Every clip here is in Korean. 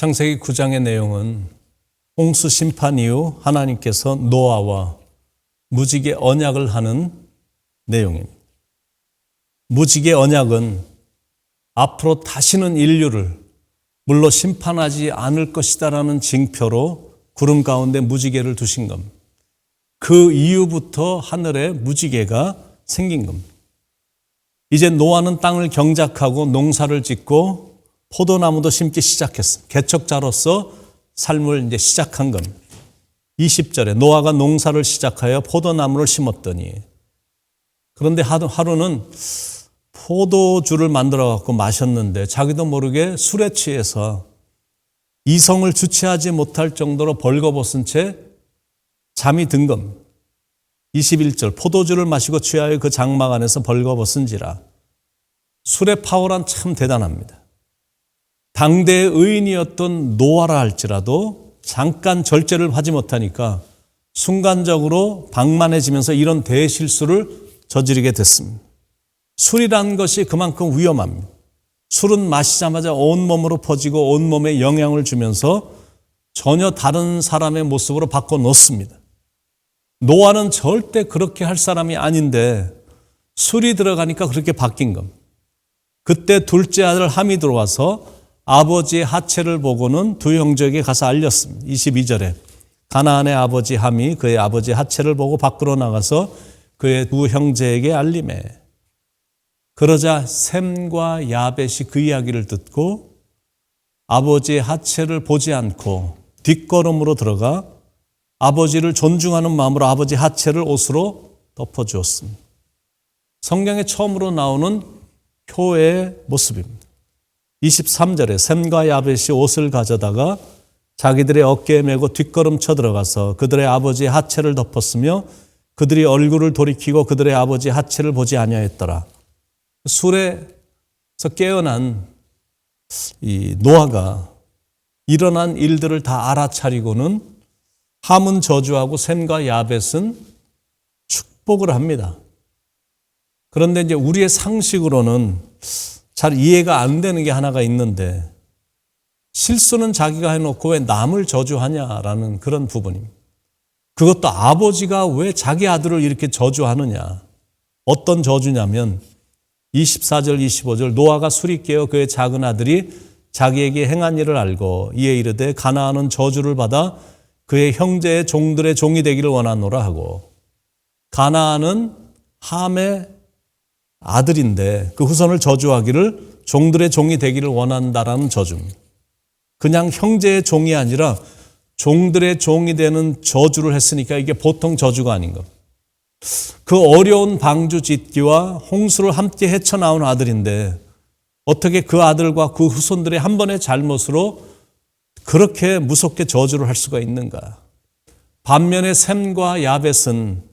창세기 9장의 내용은 홍수 심판 이후 하나님께서 노아와 무지개 언약을 하는 내용입니다. 무지개 언약은 앞으로 다시는 인류를 물로 심판하지 않을 것이다라는 징표로 구름 가운데 무지개를 두신 겁니다. 그 이후부터 하늘에 무지개가 생긴 겁니다. 이제 노아는 땅을 경작하고 농사를 짓고 포도나무도 심기 시작했습니다. 개척자로서 삶을 이제 시작한 겁니다. 20절에 노아가 농사를 시작하여 포도나무를 심었더니, 그런데 하루는 포도주를 만들어 갖고 마셨는데 자기도 모르게 술에 취해서 이성을 주체하지 못할 정도로 벌거벗은 채 잠이 든 겁니다. 21절 포도주를 마시고 취하여 그 장막 안에서 벌거벗은지라. 술의 파워란 참 대단합니다. 당대의 의인이었던 노아라 할지라도 잠깐 절제를 하지 못하니까 순간적으로 방만해지면서 이런 대실수를 저지르게 됐습니다. 술이라는 것이 그만큼 위험합니다. 술은 마시자마자 온몸으로 퍼지고 온몸에 영향을 주면서 전혀 다른 사람의 모습으로 바꿔놓습니다. 노아는 절대 그렇게 할 사람이 아닌데 술이 들어가니까 그렇게 바뀐 겁니다. 그때 둘째 아들 함이 들어와서 아버지의 하체를 보고는 두 형제에게 가서 알렸습니다. 22절에 가나안의 아버지 함이 그의 아버지의 하체를 보고 밖으로 나가서 그의 두 형제에게 알리매. 그러자 셈과 야벳이 그 이야기를 듣고 아버지의 하체를 보지 않고 뒷걸음으로 들어가 아버지를 존중하는 마음으로 아버지 하체를 옷으로 덮어주었습니다. 성경에 처음으로 나오는 효의 모습입니다. 23절에 셈과 야벳이 옷을 가져다가 자기들의 어깨에 메고 뒷걸음쳐 들어가서 그들의 아버지의 하체를 덮었으며 그들이 얼굴을 돌이키고 그들의 아버지의 하체를 보지 아니하였더라. 술에서 깨어난 이 노아가 일어난 일들을 다 알아차리고는 함은 저주하고 셈과 야벳은 축복을 합니다. 그런데 이제 우리의 상식으로는 잘 이해가 안 되는 게 하나가 있는데, 실수는 자기가 해놓고 왜 남을 저주하냐라는 그런 부분입니다. 그것도 아버지가 왜 자기 아들을 이렇게 저주하느냐. 어떤 저주냐면 24절 25절 노아가 술이 깨어 그의 작은 아들이 자기에게 행한 일을 알고 이에 이르되 가나안은 저주를 받아 그의 형제의 종들의 종이 되기를 원하노라 하고, 가나안은 함의 아들인데 그 후손을 저주하기를 종들의 종이 되기를 원한다라는 저주입니다. 그냥 형제의 종이 아니라 종들의 종이 되는 저주를 했으니까 이게 보통 저주가 아닌 겁니다. 그 어려운 방주 짓기와 홍수를 함께 헤쳐나온 아들인데 어떻게 그 아들과 그 후손들의 한 번의 잘못으로 그렇게 무섭게 저주를 할 수가 있는가. 반면에 셈과 야벳은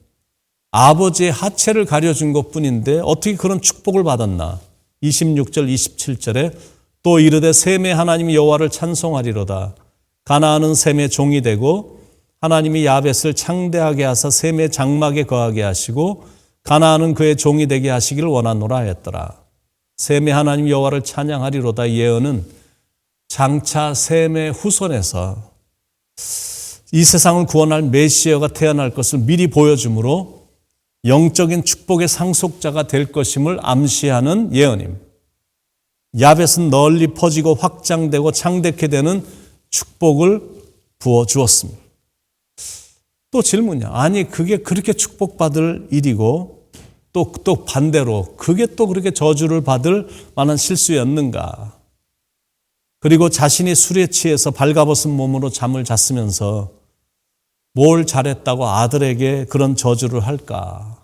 아버지의 하체를 가려준 것뿐인데 어떻게 그런 축복을 받았나. 26절 27절에 또 이르되 셈의 하나님 여호와를 찬송하리로다. 가나안은 셈의 종이 되고 하나님이 야벳을 창대하게 하사 셈의 장막에 거하게 하시고 가나안은 그의 종이 되게 하시기를 원하노라 하였더라. 셈의 하나님 여호와를 찬양하리로다. 이 예언은 장차 셈의 후손에서 이 세상을 구원할 메시아가 태어날 것을 미리 보여주므로 영적인 축복의 상속자가 될 것임을 암시하는 예언입니다. 야벳은 널리 퍼지고 확장되고 창대케 되는 축복을 부어주었습니다. 또 질문이야. 아니 그게 그렇게 축복받을 일이고 또 반대로 그게 또 그렇게 저주를 받을 만한 실수였는가. 그리고 자신이 술에 취해서 발가벗은 몸으로 잠을 잤으면서 뭘 잘했다고 아들에게 그런 저주를 할까.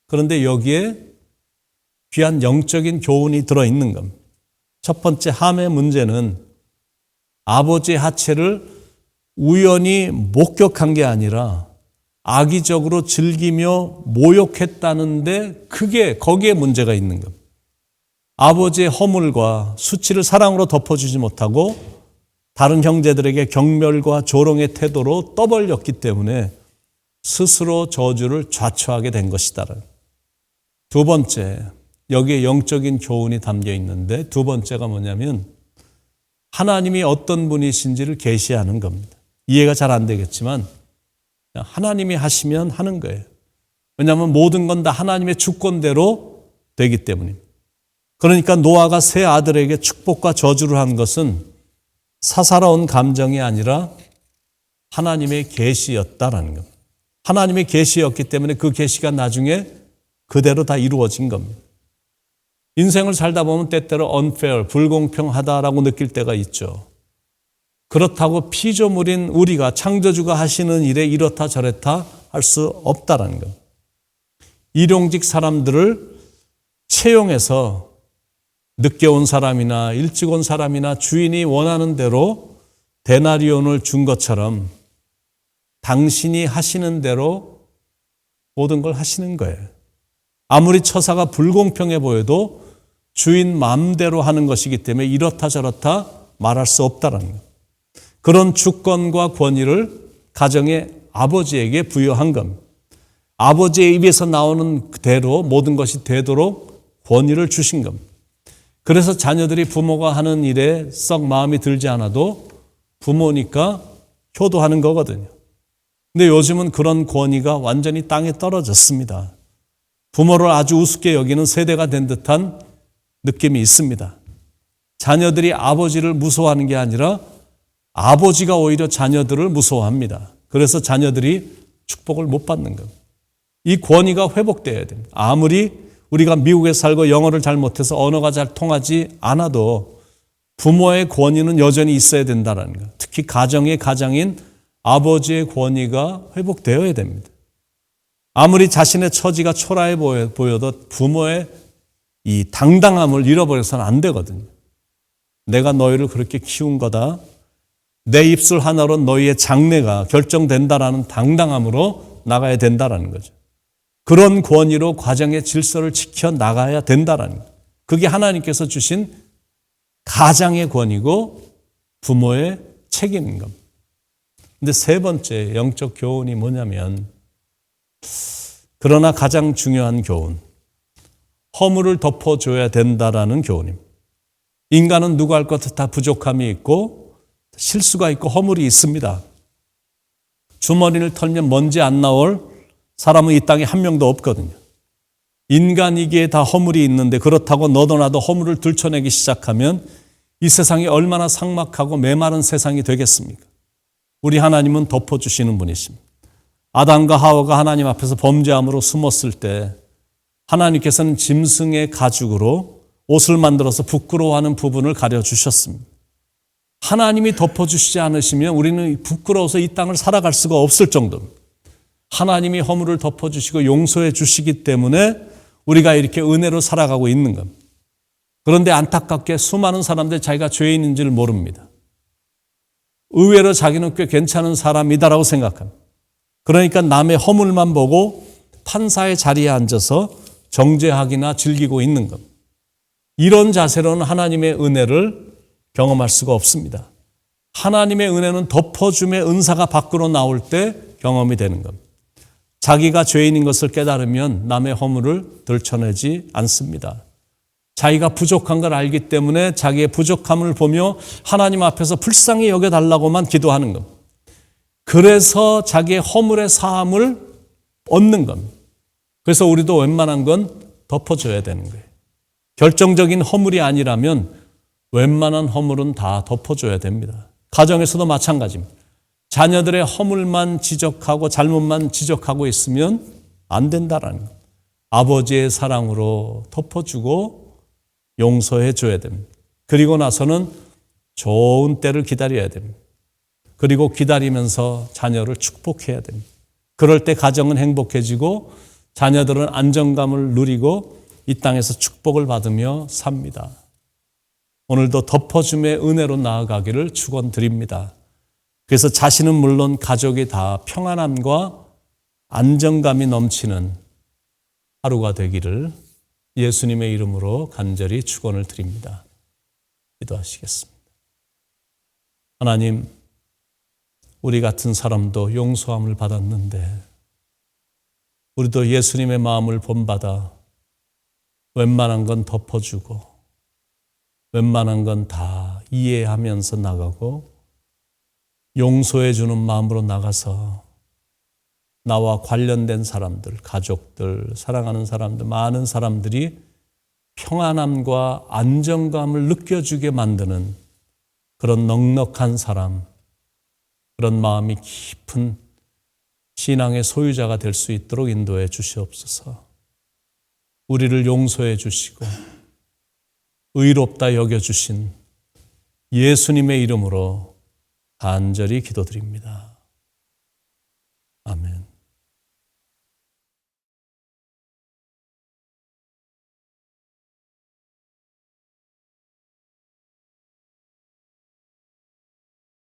그런데 여기에 귀한 영적인 교훈이 들어있는 겁니다. 첫 번째 함의 문제는 아버지의 하체를 우연히 목격한 게 아니라 악의적으로 즐기며 모욕했다는데 거기에 문제가 있는 겁니다. 아버지의 허물과 수치를 사랑으로 덮어주지 못하고 다른 형제들에게 경멸과 조롱의 태도로 떠벌렸기 때문에 스스로 저주를 자초하게 된 것이다. 두 번째, 여기에 영적인 교훈이 담겨 있는데 두 번째가 뭐냐면 하나님이 어떤 분이신지를 계시하는 겁니다. 이해가 잘 안 되겠지만 하나님이 하시면 하는 거예요. 왜냐하면 모든 건 다 하나님의 주권대로 되기 때문입니다. 그러니까 노아가 세 아들에게 축복과 저주를 한 것은 사사로운 감정이 아니라 하나님의 계시였다라는 겁니다. 하나님의 계시였기 때문에 그 계시가 나중에 그대로 다 이루어진 겁니다. 인생을 살다 보면 때때로 unfair, 불공평하다라고 느낄 때가 있죠. 그렇다고 피조물인 우리가 창조주가 하시는 일에 이렇다 저렇다 할 수 없다라는 것. 일용직 사람들을 채용해서 늦게 온 사람이나 일찍 온 사람이나 주인이 원하는 대로 데나리온을 준 것처럼 당신이 하시는 대로 모든 걸 하시는 거예요. 아무리 처사가 불공평해 보여도 주인 마음대로 하는 것이기 때문에 이렇다 저렇다 말할 수 없다라는 것. 그런 주권과 권위를 가정의 아버지에게 부여한 겁니다. 아버지의 입에서 나오는 그대로 모든 것이 되도록 권위를 주신 겁니다. 그래서 자녀들이 부모가 하는 일에 썩 마음이 들지 않아도 부모니까 효도하는 거거든요. 근데 요즘은 그런 권위가 완전히 땅에 떨어졌습니다. 부모를 아주 우습게 여기는 세대가 된 듯한 느낌이 있습니다. 자녀들이 아버지를 무서워하는 게 아니라 아버지가 오히려 자녀들을 무서워합니다. 그래서 자녀들이 축복을 못 받는 겁니다. 이 권위가 회복되어야 됩니다. 아무리 우리가 미국에 살고 영어를 잘 못해서 언어가 잘 통하지 않아도 부모의 권위는 여전히 있어야 된다는 것. 특히 가정의 가장인 아버지의 권위가 회복되어야 됩니다. 아무리 자신의 처지가 초라해 보여도 부모의 이 당당함을 잃어버려서는 안 되거든요. 내가 너희를 그렇게 키운 거다. 내 입술 하나로 너희의 장래가 결정된다라는 당당함으로 나가야 된다라는 거죠. 그런 권위로 가정의 질서를 지켜 나가야 된다라는 거예요. 그게 하나님께서 주신 가장의 권위고 부모의 책임인 겁니다. 근데 세 번째 영적 교훈이 뭐냐면, 그러나 가장 중요한 교훈, 허물을 덮어줘야 된다라는 교훈입니다. 인간은 누구 할 것도 다 부족함이 있고 실수가 있고 허물이 있습니다. 주머니를 털면 먼지 안 나올 사람은 이 땅에 한 명도 없거든요. 인간이기에 다 허물이 있는데 그렇다고 너도 나도 허물을 들춰내기 시작하면 이 세상이 얼마나 삭막하고 메마른 세상이 되겠습니까? 우리 하나님은 덮어주시는 분이십니다. 아담과 하와가 하나님 앞에서 범죄함으로 숨었을 때 하나님께서는 짐승의 가죽으로 옷을 만들어서 부끄러워하는 부분을 가려주셨습니다. 하나님이 덮어주시지 않으시면 우리는 부끄러워서 이 땅을 살아갈 수가 없을 정도입니다. 하나님이 허물을 덮어주시고 용서해 주시기 때문에 우리가 이렇게 은혜로 살아가고 있는 겁니다. 그런데 안타깝게 수많은 사람들이 자기가 죄인인 줄 모릅니다. 의외로 자기는 꽤 괜찮은 사람이다라고 생각합니다. 그러니까 남의 허물만 보고 판사의 자리에 앉아서 정죄하기나 즐기고 있는 겁니다. 이런 자세로는 하나님의 은혜를 경험할 수가 없습니다. 하나님의 은혜는 덮어줌의 은사가 밖으로 나올 때 경험이 되는 겁니다. 자기가 죄인인 것을 깨달으면 남의 허물을 들춰내지 않습니다. 자기가 부족한 걸 알기 때문에 자기의 부족함을 보며 하나님 앞에서 불쌍히 여겨달라고만 기도하는 겁니다. 그래서 자기의 허물의 사함을 얻는 겁니다. 그래서 우리도 웬만한 건 덮어줘야 되는 거예요. 결정적인 허물이 아니라면 웬만한 허물은 다 덮어줘야 됩니다. 가정에서도 마찬가지입니다. 자녀들의 허물만 지적하고 잘못만 지적하고 있으면 안 된다라는 것. 아버지의 사랑으로 덮어주고 용서해 줘야 됩니다. 그리고 나서는 좋은 때를 기다려야 됩니다. 그리고 기다리면서 자녀를 축복해야 됩니다. 그럴 때 가정은 행복해지고 자녀들은 안정감을 누리고 이 땅에서 축복을 받으며 삽니다. 오늘도 덮어줌의 은혜로 나아가기를 축원드립니다. 그래서 자신은 물론 가족이 다 평안함과 안정감이 넘치는 하루가 되기를 예수님의 이름으로 간절히 축원을 드립니다. 기도하시겠습니다. 하나님, 우리 같은 사람도 용서함을 받았는데 우리도 예수님의 마음을 본받아 웬만한 건 덮어주고 웬만한 건 다 이해하면서 나가고 용서해 주는 마음으로 나가서 나와 관련된 사람들, 가족들, 사랑하는 사람들, 많은 사람들이 평안함과 안정감을 느껴주게 만드는 그런 넉넉한 사람, 그런 마음이 깊은 신앙의 소유자가 될 수 있도록 인도해 주시옵소서. 우리를 용서해 주시고 의롭다 여겨주신 예수님의 이름으로 간절히 기도드립니다.